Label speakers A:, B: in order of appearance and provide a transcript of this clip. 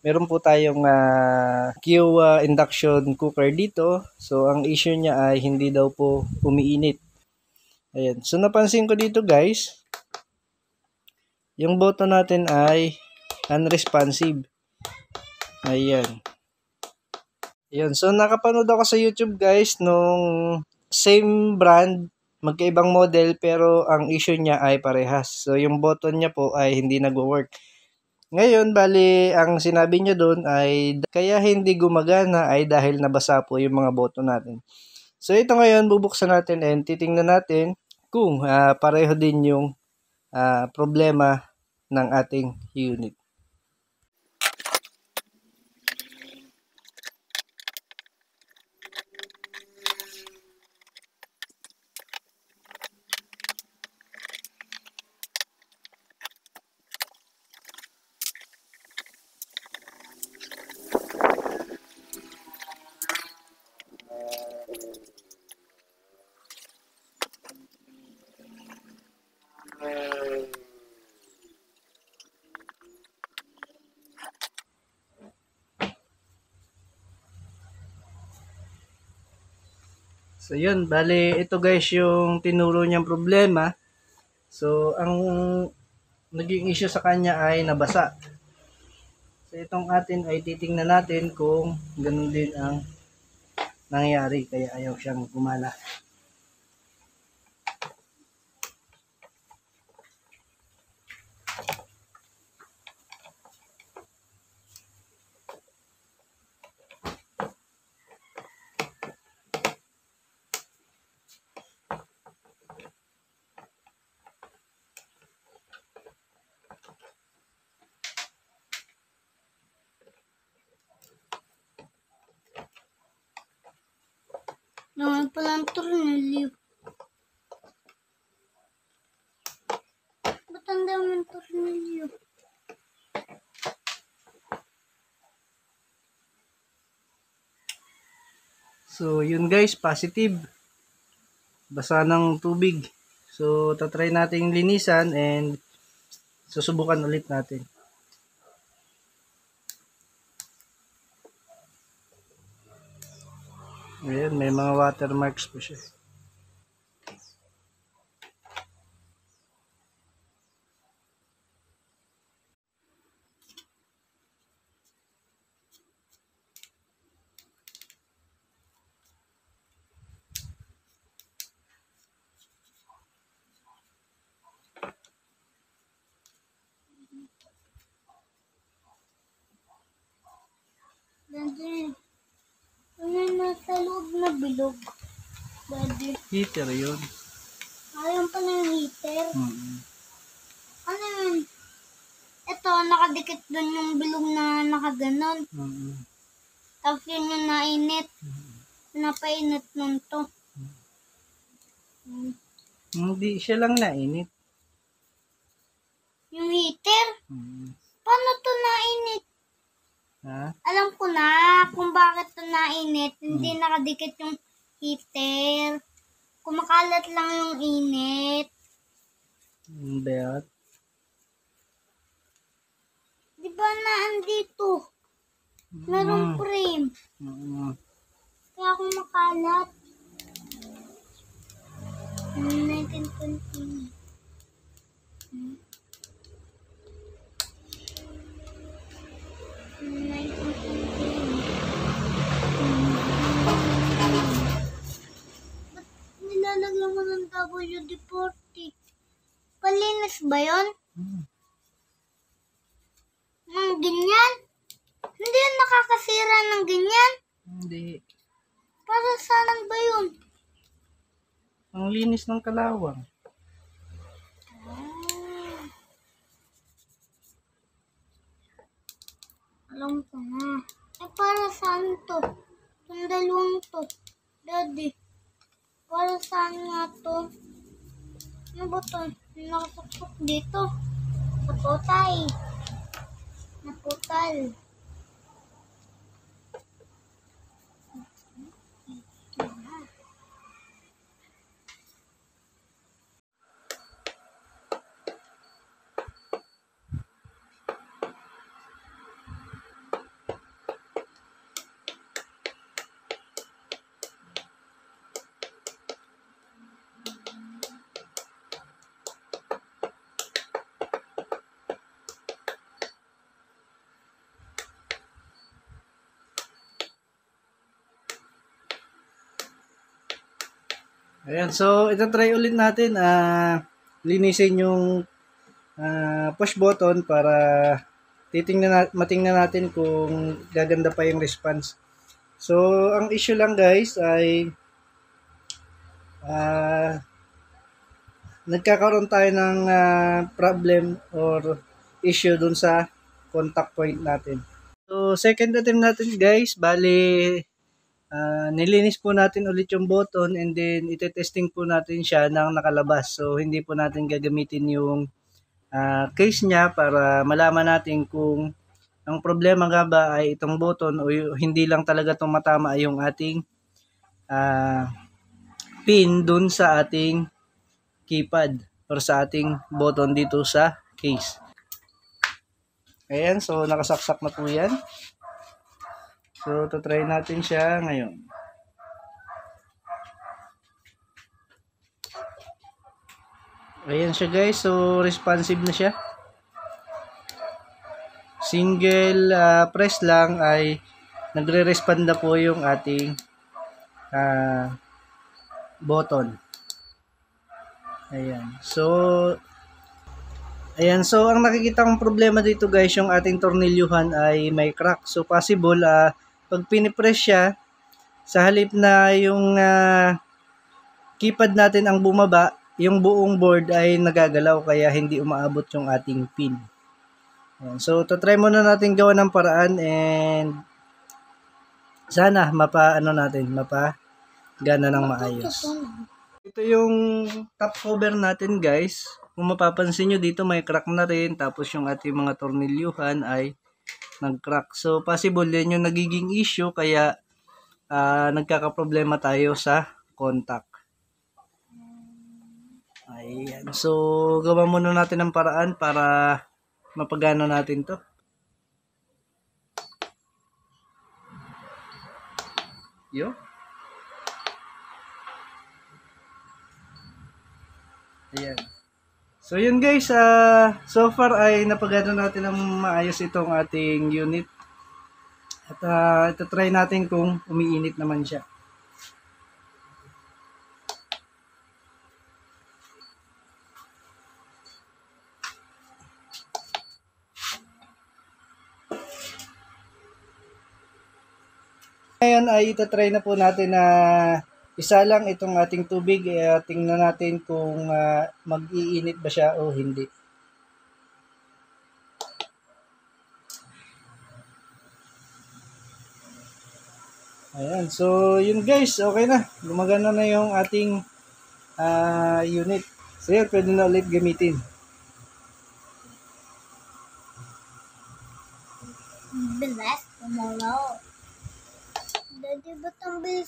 A: meron po tayong Q induction cooker dito. So, ang issue niya ay hindi daw po umiinit. Ayan. So, napansin ko dito guys, yung button natin ay unresponsive. Ayan. Ayan. So, nakapanood ako sa YouTube guys nung same brand, magkaibang model, pero ang issue niya ay parehas. So, yung button niya po ay hindi nagwo-work. Ngayon, bali, ang sinabi niya doon ay kaya hindi gumagana ay dahil nabasa po yung mga button natin. So, ito ngayon, bubuksan natin and titingnan natin kung pareho din yung problema ng ating unit. So, yun. Bali, ito guys yung tinuro niyang problema. So, ang naging issue sa kanya ay nabasa. So, itong atin ay titingnan natin kung ganun din ang nangyari. Kaya ayaw siyang gumala.
B: Naman palang tornilyo. Ba't ang daming tornilyo?
A: So, yun guys, positive. Basa ng tubig. So, tatry natin linisan and susubukan ulit natin. Ayan, may mga watermarks po siya.
B: Daddy, ano yung nasa loob na bilog? Daddy,
A: Heater yun.
B: ayaw pala yung heater.
A: Mm-hmm.
B: Ano yun? Ito, nakadikit dun yung bilog na nakaganon.
A: Mm-hmm.
B: Tapos yun yung nainit. Napainit nun to.
A: Hindi siya lang nainit.
B: Yung heater? Paano to nainit?
A: Ha?
B: Alam ko na kung bakit to nainit. Hindi nakadikit yung heater. Kumakalat lang yung init.
A: Bet.
B: Di ba na andito? Merong frame. Kaya kumakalat. 1920. Ba't nilalagyan mo ng WD-40? Palinis ba yun? Ng ganyan? Hindi yun nakakasira ng ganyan?
A: Hindi.
B: Para saan ba yun?
A: Ang linis ng kalawang.
B: Alam ko na. Para saan to? Itong dalawang to. Daddy. Para saan nga to? Ano ba to? Nakasaksak dito. Naputay. Naputal.
A: Ayan, so ito try ulit natin linisin yung push button para matingnan natin kung gaganda pa yung response. So, ang issue lang guys ay nagkakaroon tayo ng problem or issue dun sa contact point natin. So, second attempt natin guys, bali nilinis po natin ulit yung button and then ite-testing po natin siya ng nakalabas. So, hindi po natin gagamitin yung case niya para malaman natin kung ang problema nga ba ay itong button o hindi lang talaga tumatama yung ating pin dun sa ating keypad or sa ating button dito sa case. Ayan, so nakasaksak na po yan. So, try natin siya ngayon. Ayan siya guys, so responsive na siya. Single press lang ay nagre-respond na po yung ating button. Ayan. So ang nakikita kong problema dito guys, yung ating tornilyuhan ay may crack. So possible pag pinipress siya, sa halip na yung keypad natin ang bumaba, yung buong board ay nagagalaw kaya hindi umaabot yung ating pin. Ayan. So try muna natin gawa ng paraan and sana mapagana ng maayos. Ito yung top cover natin guys. Kung mapapansin nyo dito may crack na rin. Tapos yung ating mga tornilyuhan ay nag-crack. So possible din yung nagiging issue kaya nagkakaproblema tayo sa contact. Ayan. So gawa muna natin ng paraan para mapagana natin to. Yo. Ayan. So yun guys, so far ay napagana natin ng maayos itong ating unit. At ito try natin kung umiinit naman siya. Ngayon ay itatry na po natin na isa lang itong ating tubig. Tingnan natin kung mag-iinit ba siya o hindi. Ayan. So, yun guys. Okay na. Gumagana na yung ating unit. So, yun. Pwede na ulit gamitin.
B: Bilis, tumalaw. Daddy, ba't ang bilis